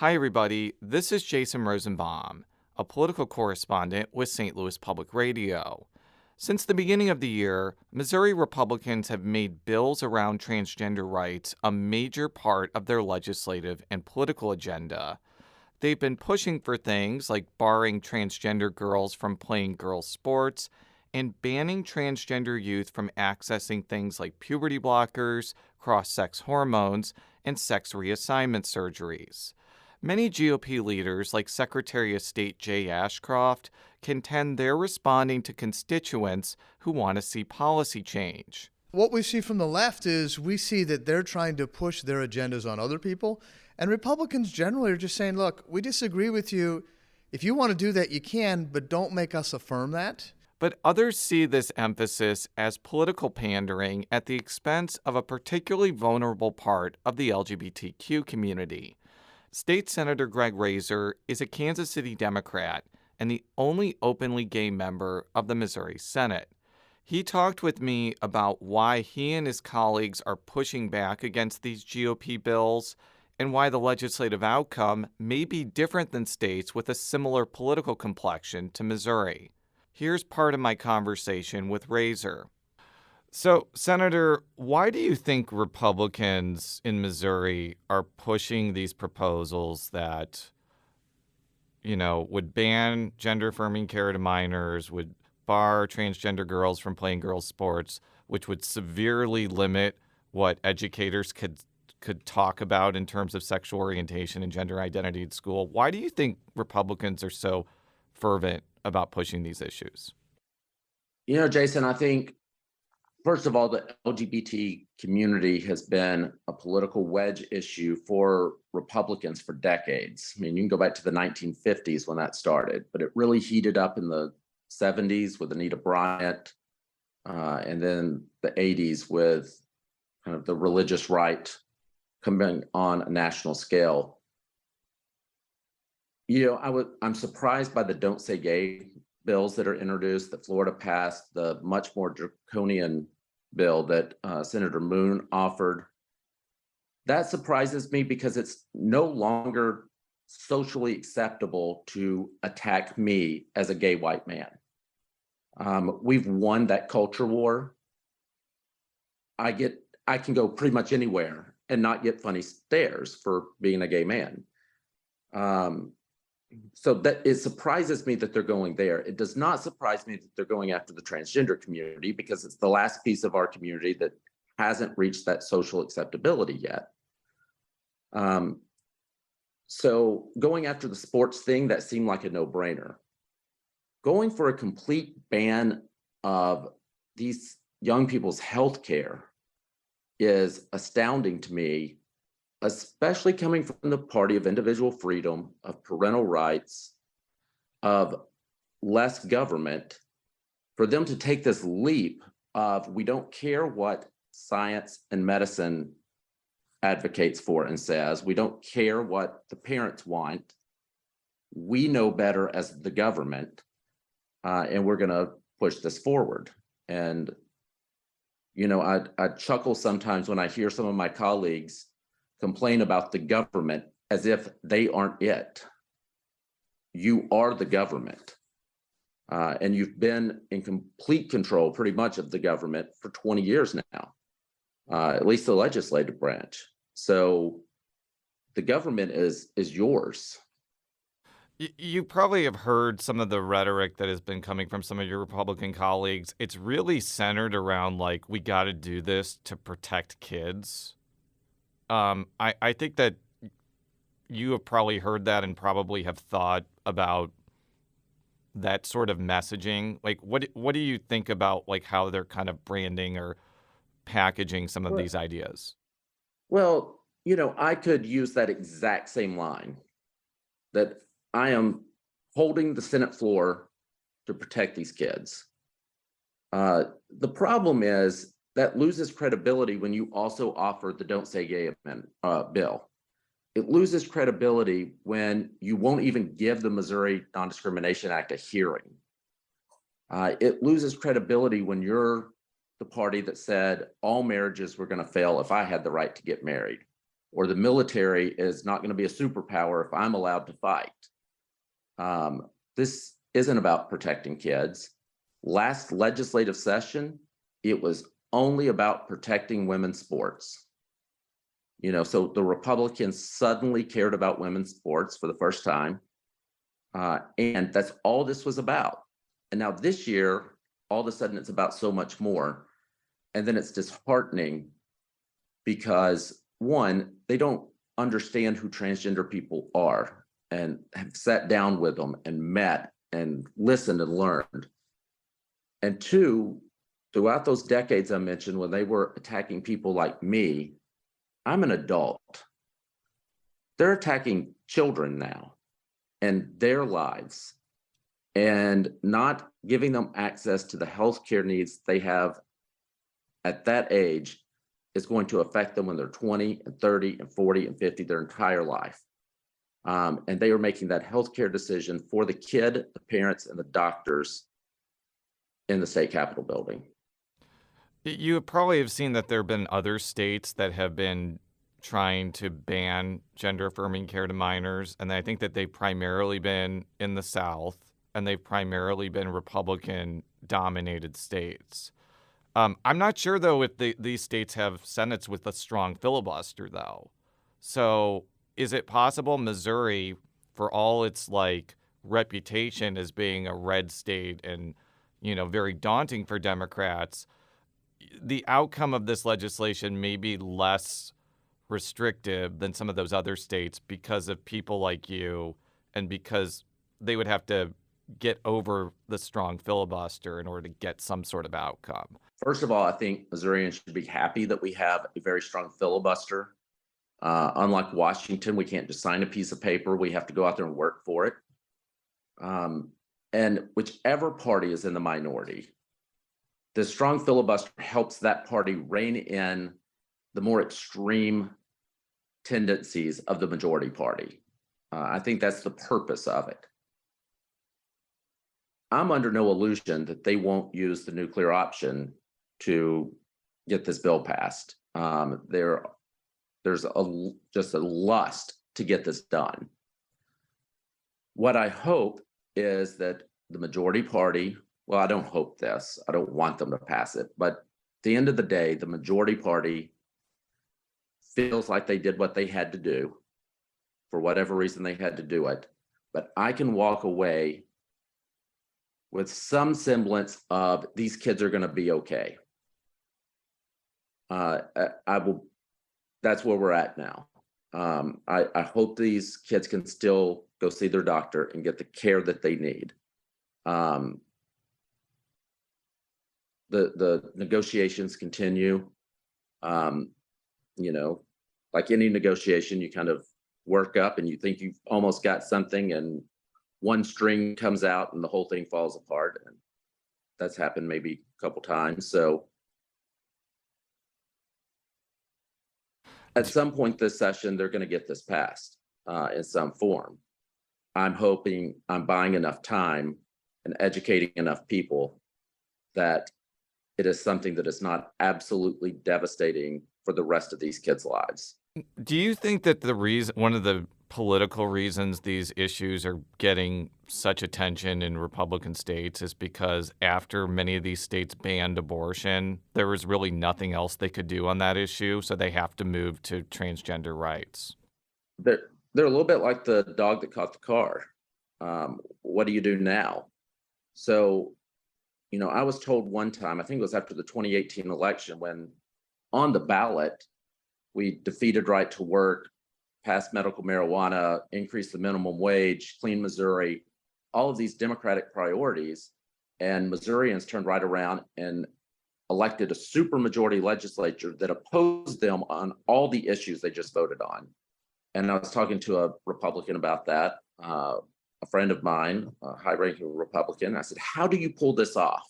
Hi, everybody. This is Jason Rosenbaum, a political correspondent with St. Louis Public Radio. Since the beginning of the year, Missouri Republicans have made bills around transgender rights a major part of their legislative and political agenda. They've been pushing for things like barring transgender girls from playing girls' sports and banning transgender youth from accessing things like puberty blockers, cross-sex hormones, and sex reassignment surgeries. Many GOP leaders, like Secretary of State Jay Ashcroft, contend they're responding to constituents who want to see policy change. What we see from the left is we see that they're trying to push their agendas on other people. And Republicans generally are just saying, look, we disagree with you. If you want to do that, you can, but don't make us affirm that. But others see this emphasis as political pandering at the expense of a particularly vulnerable part of the LGBTQ community. State Senator Greg Razer is a Kansas City Democrat and the only openly gay member of the Missouri Senate. He talked with me about why he and his colleagues are pushing back against these GOP bills and why the legislative outcome may be different than states with a similar political complexion to Missouri. Here's part of my conversation with Razer. So, Senator, why do you think Republicans in Missouri are pushing these proposals that, would ban gender-affirming care to minors, would bar transgender girls from playing girls' sports, which would severely limit what educators could talk about in terms of sexual orientation and gender identity at school? Why do you think Republicans are so fervent about pushing these issues? Jason, I think, first of all, the LGBT community has been a political wedge issue for Republicans for decades. I mean, you can go back to the 1950s when that started, but it really heated up in the 70s with Anita Bryant, and then the 80s with kind of the religious right coming on a national scale. I'm surprised by the Don't Say Gay bills that are introduced, that Florida passed, the much more draconian bill that Senator Moon offered. That surprises me because it's no longer socially acceptable to attack me as a gay white man. We've won that culture war. I can go pretty much anywhere and not get funny stares for being a gay man. So that it surprises me that they're going there. It does not surprise me that they're going after the transgender community because it's the last piece of our community that hasn't reached that social acceptability yet. So going after the sports thing, that seemed like a no-brainer. Going for a complete ban of these young people's health care is astounding to me, especially coming from the party of individual freedom, of parental rights, of less government, for them to take this leap of we don't care what science and medicine advocates for and says, we don't care what the parents want, we know better as the government, and we're gonna push this forward. And, I chuckle sometimes when I hear some of my colleagues complain about the government as if they aren't it. You are the government. And you've been in complete control pretty much of the government for 20 years now, at least the legislative branch. So the government is yours. You probably have heard some of the rhetoric that has been coming from some of your Republican colleagues. It's really centered around, like, we got to do this to protect kids. I think that you have probably heard that and probably have thought about that sort of messaging. Like, what do you think about, like, how they're kind of branding or packaging some of these ideas? Well, I could use that exact same line, that I am holding the Senate floor to protect these kids. The problem is that loses credibility when you also offer the Don't Say Gay bill. It loses credibility when you won't even give the Missouri Non-Discrimination Act a hearing. It loses credibility when you're the party that said all marriages were going to fail if I had the right to get married. or the military is not going to be a superpower if I'm allowed to fight. This isn't about protecting kids. Last legislative session, it was only about protecting women's sports. So the Republicans suddenly cared about women's sports for the first time. And that's all this was about. And now this year, all of a sudden it's about so much more. And then it's disheartening because, one, they don't understand who transgender people are and have sat down with them and met and listened and learned. And two, throughout those decades I mentioned, when they were attacking people like me, I'm an adult. They're attacking children now and their lives, and not giving them access to the healthcare needs they have at that age is going to affect them when they're 20 and 30 and 40 and 50, their entire life. And they are making that healthcare decision for the kid, the parents, and the doctors in the state capitol building. You probably have seen that there have been other states that have been trying to ban gender-affirming care to minors, and I think that they've primarily been in the South, and they've primarily been Republican-dominated states. I'm not sure, though, if these states have senates with a strong filibuster, though. So is it possible Missouri, for all its reputation as being a red state and, very daunting for Democrats, the outcome of this legislation may be less restrictive than some of those other states because of people like you and because they would have to get over the strong filibuster in order to get some sort of outcome? First of all, I think Missourians should be happy that we have a very strong filibuster. Unlike Washington, we can't just sign a piece of paper. We have to go out there and work for it. And whichever party is in the minority, the strong filibuster helps that party rein in the more extreme tendencies of the majority party. I think that's the purpose of it. I'm under no illusion that they won't use the nuclear option to get this bill passed. There's just a lust to get this done. What I hope is that the majority party, well, I don't hope this, I don't want them to pass it, but at the end of the day, the majority party feels like they did what they had to do for whatever reason they had to do it. But I can walk away with some semblance of these kids are going to be okay. That's where we're at now. I hope these kids can still go see their doctor and get the care that they need. The negotiations continue. Like any negotiation, you kind of work up and you think you've almost got something, and one string comes out and the whole thing falls apart. And that's happened maybe a couple times. So at some point this session, they're going to get this passed in some form. I'm hoping I'm buying enough time and educating enough people that it is something that is not absolutely devastating for the rest of these kids' lives. Do you think that one of the political reasons these issues are getting such attention in Republican states is because after many of these states banned abortion, there was really nothing else they could do on that issue, so they have to move to transgender rights? They're a little bit like the dog that caught the car. What do you do now? So, I was told one time, I think it was after the 2018 election, when on the ballot, we defeated right to work, passed medical marijuana, increased the minimum wage, clean Missouri, all of these Democratic priorities. And Missourians turned right around and elected a supermajority legislature that opposed them on all the issues they just voted on. And I was talking to a Republican about that, a friend of mine, a high-ranking Republican. I said, how do you pull this off?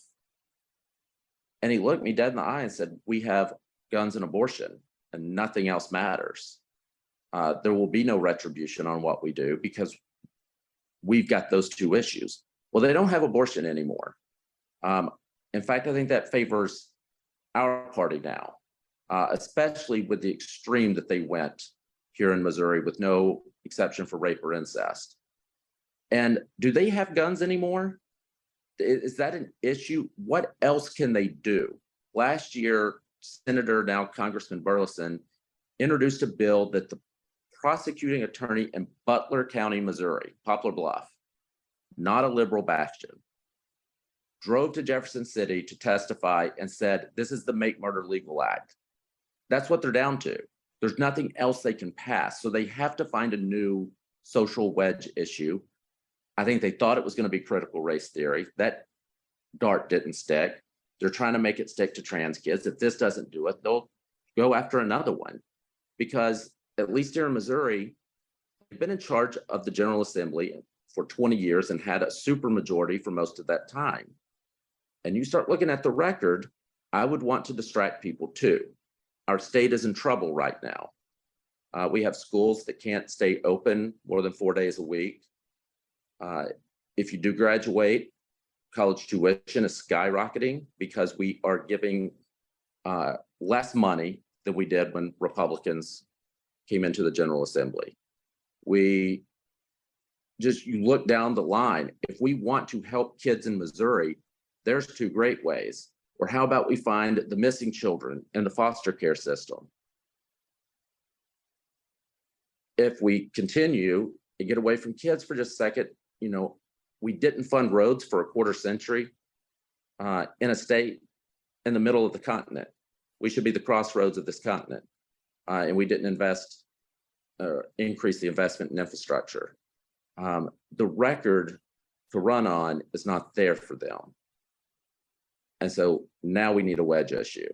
And he looked me dead in the eye and said, we have guns and abortion, and nothing else matters. There will be no retribution on what we do because we've got those two issues. Well, they don't have abortion anymore. In fact, I think that favors our party now, especially with the extreme that they went here in Missouri with no exception for rape or incest. And do they have guns anymore? Is that an issue? What else can they do? Last year, Senator, now Congressman Burleson, introduced a bill that the prosecuting attorney in Butler County, Missouri, Poplar Bluff, not a liberal bastion, drove to Jefferson City to testify and said, this is the Make Murder Legal Act. That's what they're down to. There's nothing else they can pass. So they have to find a new social wedge issue. I think they thought it was going to be critical race theory. That dart didn't stick. They're trying to make it stick to trans kids. If this doesn't do it, they'll go after another one. Because at least here in Missouri, they've been in charge of the General Assembly for 20 years and had a supermajority for most of that time. And you start looking at the record, I would want to distract people too. Our state is in trouble right now. We have schools that can't stay open more than 4 days a week. If you do graduate, college tuition is skyrocketing because we are giving less money than we did when Republicans came into the General Assembly. You look down the line. If we want to help kids in Missouri, there's two great ways. Or how about we find the missing children in the foster care system? If we continue and get away from kids for just a second, we didn't fund roads for a quarter century in a state in the middle of the continent. We should be the crossroads of this continent. And we didn't increase the investment in infrastructure. The record to run on is not there for them. And so now we need a wedge issue.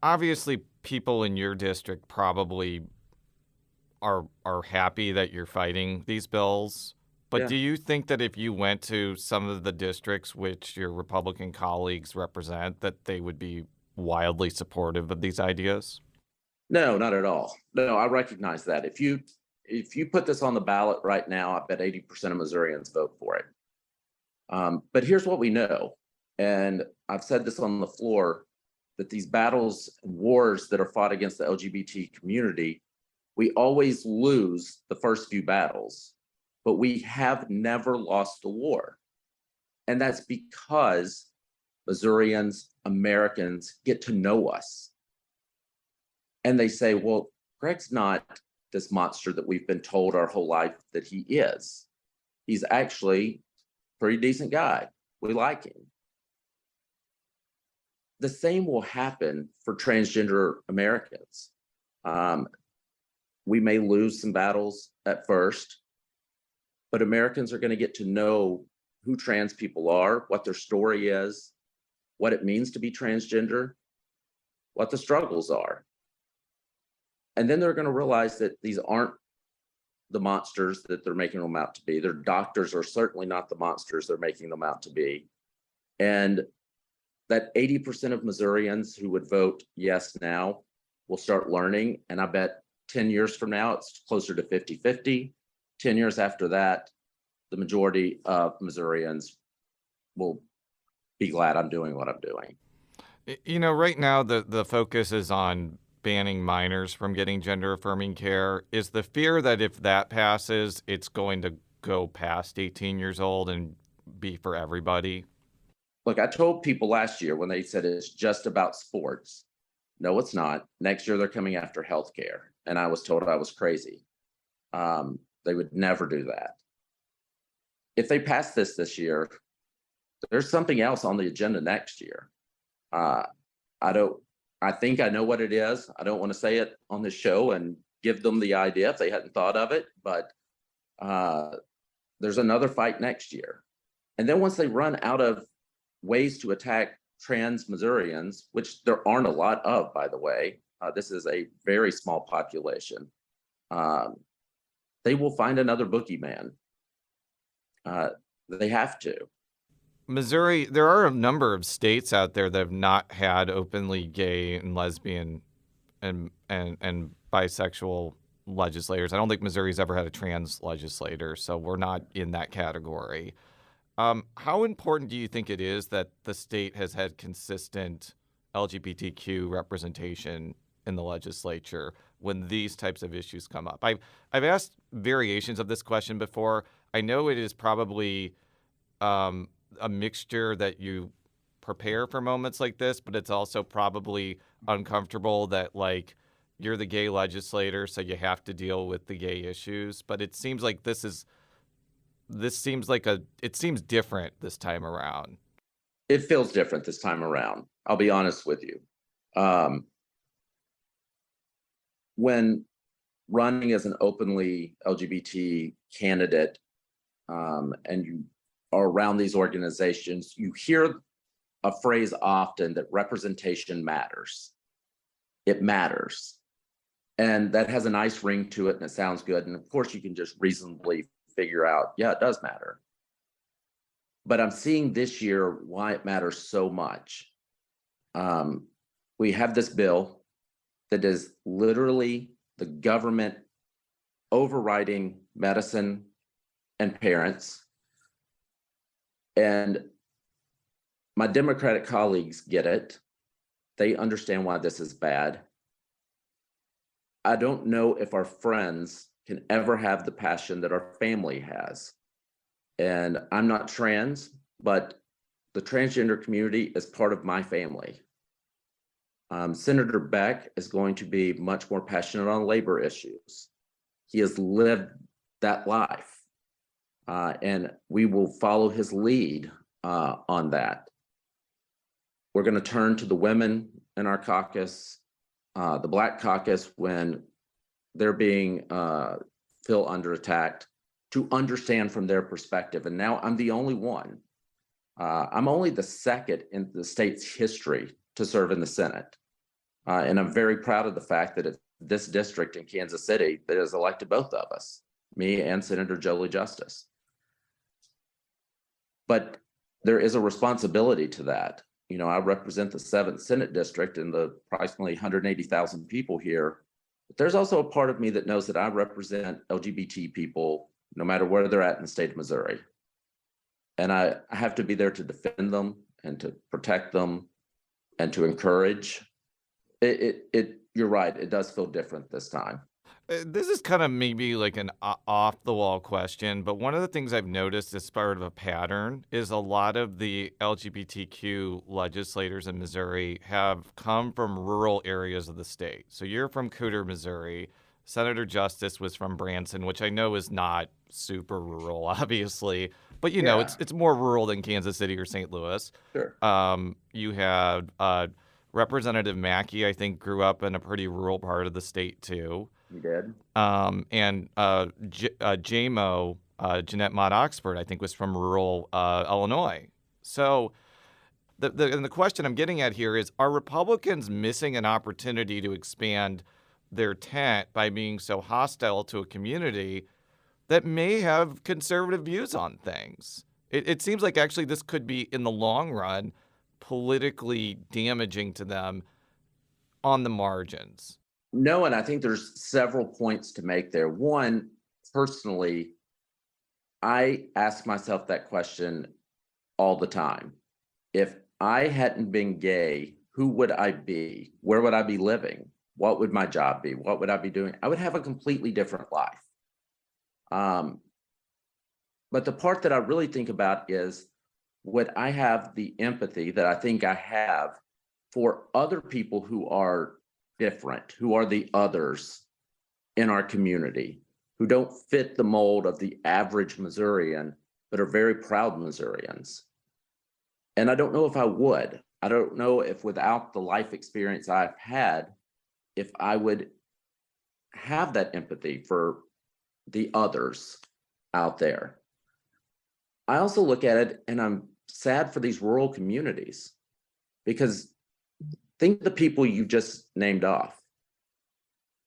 Obviously, people in your district probably are happy that you're fighting these bills. But Yeah. do you think that if you went to some of the districts which your Republican colleagues represent, that they would be wildly supportive of these ideas? No, not at all. No, I recognize that. If you put this on the ballot right now, I bet 80% of Missourians vote for it. But here's what we know. And I've said this on the floor, that these battles and wars that are fought against the LGBT community, we always lose the first few battles, but we have never lost the war. And that's because Missourians, Americans get to know us. And they say, well, Greg's not this monster that we've been told our whole life that he is. He's actually a pretty decent guy. We like him. The same will happen for transgender Americans. We may lose some battles at first, but Americans are going to get to know who trans people are, what their story is, what it means to be transgender, what the struggles are. And then they're going to realize that these aren't the monsters that they're making them out to be. Their doctors are certainly not the monsters they're making them out to be. And that 80% of Missourians who would vote yes now will start learning. And I bet 10 years from now, it's closer to 50-50. 10 years after that, the majority of Missourians will be glad I'm doing what I'm doing. Right now, the focus is on banning minors from getting gender-affirming care. Is the fear that if that passes, it's going to go past 18 years old and be for everybody? Look, I told people last year when they said it's just about sports. No, it's not. Next year, they're coming after healthcare. And I was told I was crazy. They would never do that. If they pass this year, there's something else on the agenda next year. I think I know what it is. I don't want to say it on this show and give them the idea if they hadn't thought of it, but there's another fight next year. And then once they run out of ways to attack trans Missourians, which there aren't a lot of, by the way, this is a very small population, they will find another boogeyman. They have to. Missouri, there are a number of states out there that have not had openly gay and lesbian and bisexual legislators. I don't think Missouri's ever had a trans legislator, so we're not in that category. How important do you think it is that the state has had consistent LGBTQ representation in the legislature when these types of issues come up? I've asked variations of this question before. I know it is probably a mixture that you prepare for moments like this, but it's also probably uncomfortable that like you're the gay legislator, so you have to deal with the gay issues. But it seems like it seems different this time around. It feels different this time around. I'll be honest with you. When running as an openly LGBT candidate, and you are around these organizations, you hear a phrase often that representation matters. It matters. And that has a nice ring to it and it sounds good. And of course, you can just reasonably figure out, yeah, it does matter. But I'm seeing this year why it matters so much. We have this bill that is literally the government overriding medicine and parents. And my Democratic colleagues get it. They understand why this is bad. I don't know if our friends can ever have the passion that our family has. And I'm not trans, but the transgender community is part of my family. Senator Beck is going to be much more passionate on labor issues. He has lived that life, and we will follow his lead on that. We're going to turn to the women in our caucus, the Black caucus, when they're being feel under attack, to understand from their perspective. And now I'm the only one. I'm only the second in the state's history to serve in the Senate. And I'm very proud of the fact that it's this district in Kansas City that has elected both of us, me and Senator Jolie Justice. But there is a responsibility to that. You know, I represent the 7th Senate District and the approximately 180,000 people here. But there's also a part of me that knows that I represent LGBT people, no matter where they're at in the state of Missouri. And I have to be there to defend them and to protect them and to encourage. You're right, it does feel different this time. This is kind of maybe like an off-the-wall question, but one of the things I've noticed as part of a pattern is a lot of the LGBTQ legislators in Missouri have come from rural areas of the state. So you're from Cooter, Missouri. Senator Justice was from Branson, which I know is not super rural, obviously, but you know, it's more rural than Kansas City or St. Louis. Sure. You have Representative Mackey, I think, grew up in a pretty rural part of the state too. You did. And JMO, Jeanette Mott Oxford, I think, was from rural Illinois. So the question I'm getting at here is, are Republicans missing an opportunity to expand their tent by being so hostile to a community that may have conservative views on things? It seems like actually this could be, in the long run, politically damaging to them on the margins. No, and I think there's several points to make there. One, personally, I ask myself that question all the time. If I hadn't been gay, who would I be? Where would I be living? What would my job be? What would I be doing? I would have a completely different life. But the part that I really think about is, would I have the empathy that I think I have for other people who are different, who are the others in our community, who don't fit the mold of the average Missourian, but are very proud Missourians? And I don't know if I would. I don't know if, without the life experience I've had, if I would have that empathy for the others out there. I also look at it and I'm sad for these rural communities, because think of the people you just named off.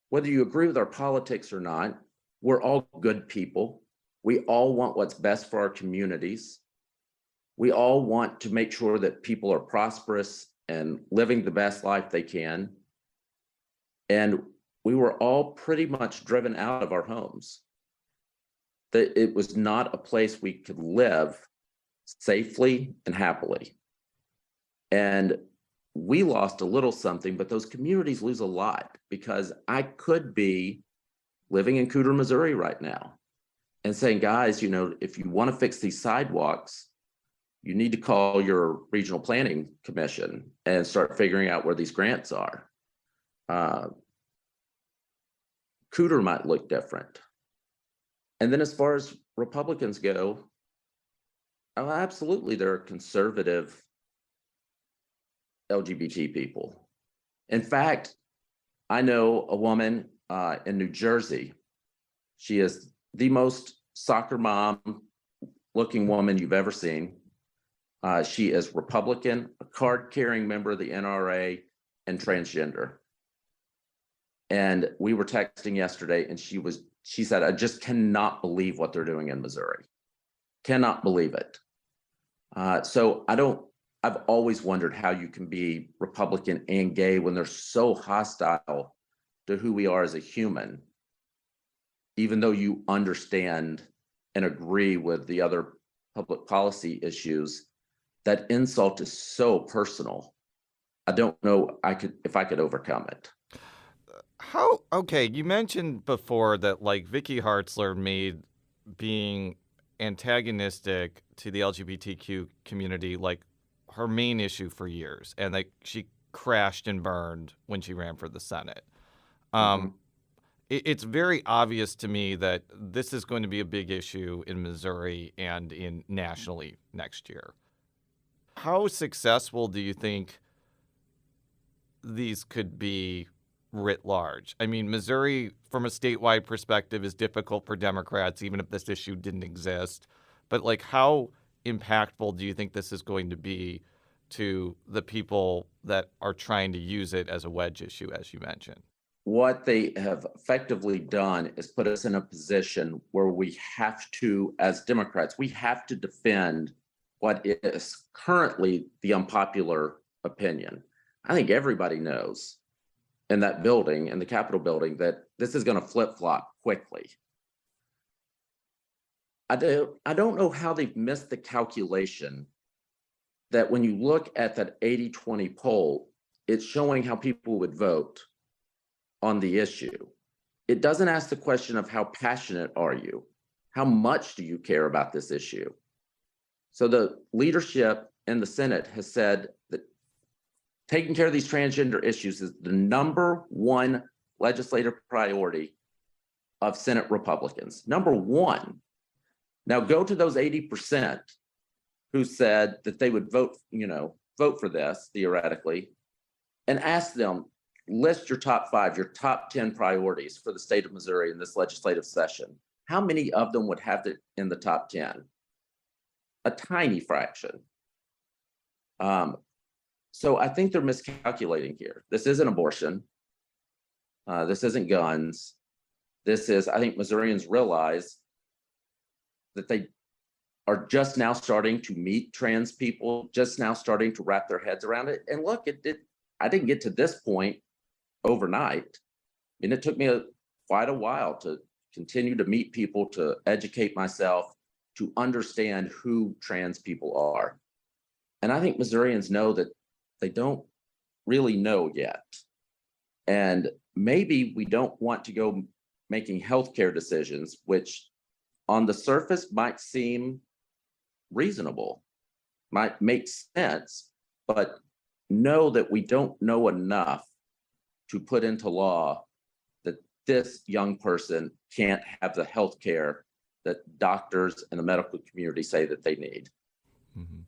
Whether you agree with our politics or not, we're all good people. We all want what's best for our communities. We all want to make sure that people are prosperous and living the best life they can. And we were all pretty much driven out of our homes. That it was not a place we could live safely and happily. And we lost a little something, but those communities lose a lot, because I could be living in Cooter, Missouri right now and saying, guys, if you want to fix these sidewalks, you need to call your regional planning commission and start figuring out where these grants are. Cooter might look different. And then as far as Republicans go, oh, absolutely, there are conservative LGBT people. In fact, I know a woman in New Jersey. She is the most soccer mom looking woman you've ever seen. She is Republican, a card-carrying member of the NRA, and transgender. And we were texting yesterday, and she said, I just cannot believe what they're doing in Missouri. Cannot believe it. So I've always wondered how you can be Republican and gay when they're so hostile to who we are as a human, even though you understand and agree with the other public policy issues. That insult is so personal. I don't know if I could overcome it. Okay, you mentioned before that like Vicky Hartzler made being antagonistic to the LGBTQ community like her main issue for years, and like she crashed and burned when she ran for the Senate. It's very obvious to me that this is going to be a big issue in Missouri and nationally next year. How successful do you think these could be writ large? I mean, Missouri, from a statewide perspective, is difficult for Democrats, even if this issue didn't exist. But like, how impactful do you think this is going to be to the people that are trying to use it as a wedge issue, as you mentioned? What they have effectively done is put us in a position where we have to, as Democrats, we have to defend what is currently the unpopular opinion. I think everybody knows in that building, in the Capitol building, that this is going to flip-flop quickly. I don't know how they've missed the calculation that when you look at that 80-20 poll, it's showing how people would vote on the issue. It doesn't ask the question of how passionate are you? How much do you care about this issue? So the leadership in the Senate has said that taking care of these transgender issues is the number one legislative priority of Senate Republicans. Number one. Now go to those 80% who said that they would vote for this theoretically, and ask them, list your top 5, your top 10 priorities for the state of Missouri in this legislative session. How many of them would have it in the top 10? A tiny fraction. So I think they're miscalculating here. This isn't abortion. This isn't guns. This is, I think Missourians realize that they are just now starting to meet trans people, just now starting to wrap their heads around it. And look, I didn't get to this point overnight. And it took me quite a while to continue to meet people, to educate myself, to understand who trans people are. And I think Missourians know that they don't really know yet. And maybe we don't want to go making healthcare decisions, which on the surface might seem reasonable, might make sense, but know that we don't know enough to put into law that this young person can't have the health care that doctors and the medical community say that they need. Mm-hmm.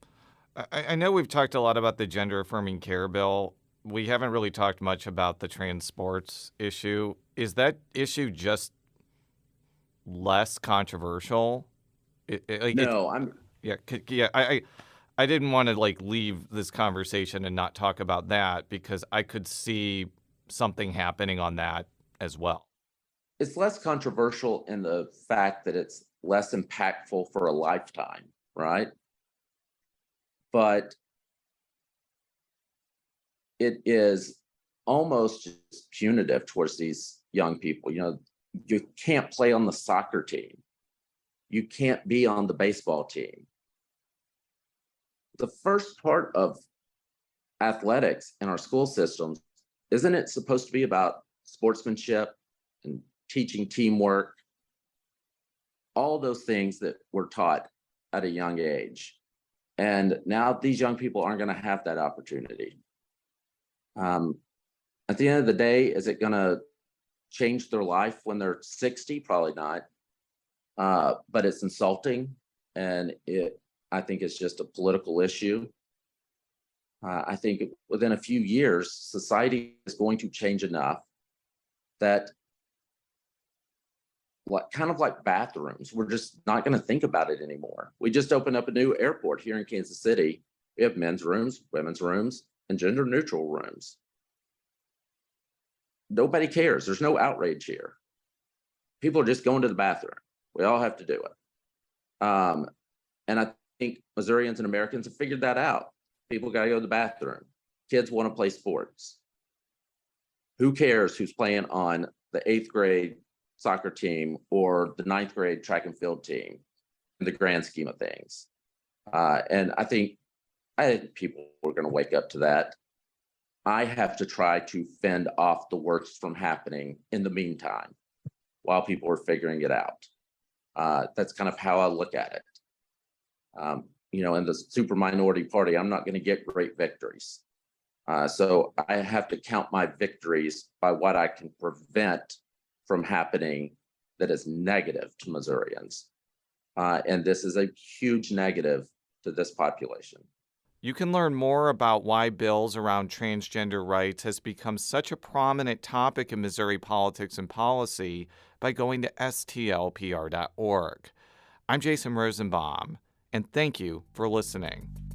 I know we've talked a lot about the gender affirming care bill. We haven't really talked much about the trans sports issue. Is that issue just less controversial? I didn't want to like leave this conversation and not talk about that, because I could see something happening on that as well. It's less controversial in the fact that it's less impactful for a lifetime, right? But it is almost just punitive towards these young people. You can't play on the soccer team. You can't be on the baseball team. The first part of athletics in our school systems, isn't it supposed to be about sportsmanship and teaching teamwork? All those things that were taught at a young age. And now these young people aren't going to have that opportunity. At the end of the day, is it going to change their life when they're 60? Probably not. But it's insulting, and I think it's just a political issue. I think within a few years, society is going to change enough that, kind of like bathrooms, we're just not going to think about it anymore. We just opened up a new airport here in Kansas City. We have men's rooms, women's rooms, and gender neutral rooms. Nobody cares. There's no outrage here. People are just going to the bathroom. We all have to do it. And I think Missourians and Americans have figured that out. People got to go to the bathroom. Kids want to play sports. Who cares who's playing on the 8th grade soccer team or the 9th grade track and field team in the grand scheme of things? And I think people are going to wake up to that. I have to try to fend off the worst from happening in the meantime while people are figuring it out. That's kind of how I look at it. In the super minority party, I'm not going to get great victories. So I have to count my victories by what I can prevent from happening that is negative to Missourians. And this is a huge negative to this population. You can learn more about why bills around transgender rights has become such a prominent topic in Missouri politics and policy by going to stlpr.org. I'm Jason Rosenbaum, and thank you for listening.